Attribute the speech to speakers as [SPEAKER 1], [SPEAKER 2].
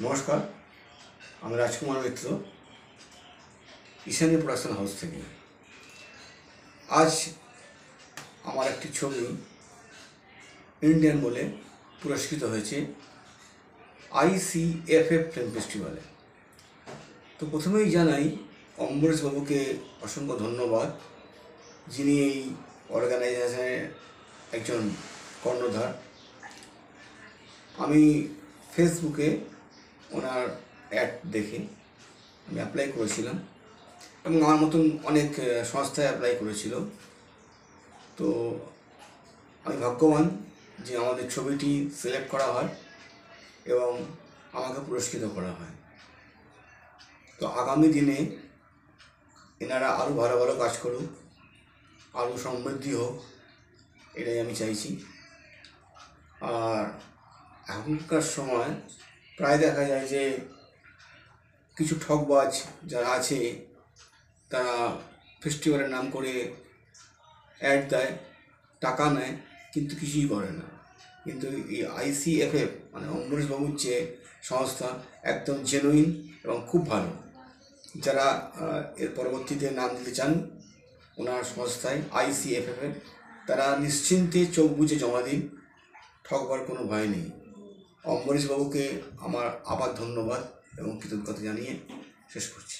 [SPEAKER 1] নমস্কার, আমি রাজকুমার মিত্র, Ishani production house থেকে। আজ আমার একটি ছবি ইন্ডিয়ান বলে পুরস্কৃত হয়েছে ICFF ফিল্ম ফেস্টিভ্যালে। তো প্রথমেই জানাই অম্বরীশ বাবুকে অসংখ্য ধন্যবাদ, যিনি এই অর্গানাইজেশনের একজন কর্ণধার। আমি ফেসবুকে ওনার অ্যাড দেখে আমি অ্যাপ্লাই করেছিলাম এবং আমার মতন অনেক সংস্থায় অ্যাপ্লাই করেছিল। তো আমি ভাগ্যবান যে আমাদের ছবিটি সিলেক্ট করা হয় এবং আমাকে পুরস্কৃত করা হয়। তো আগামী দিনে এনারা আরও ভালো ভালো কাজ করুক, আরও সমৃদ্ধি হোক, এটাই আমি চাইছি। আর এখনকার সময় প্রায় দেখা যায় যে কিছু ঠকবাজ যারা আছে তারা ফেস্টিভ্যালের নাম করে অ্যাড দেয়, টাকা নেয়, কিন্তু কিছুই করে না। কিন্তু এই ICFF মানে অম্বরীশ বাবুর যে সংস্থা একদম জেনুইন এবং খুব ভালো। যারা এর পরবর্তীতে নাম দিতে চান ওনার সংস্থায় ICFF-এর, তারা নিশ্চিন্তে চোখ বুজে জমা দিন, ঠকবার কোনো ভয় নেই। অম্বরীশ বাবুকে আমার আবার ধন্যবাদ এবং কৃতজ্ঞতা জানিয়ে শেষ করছি।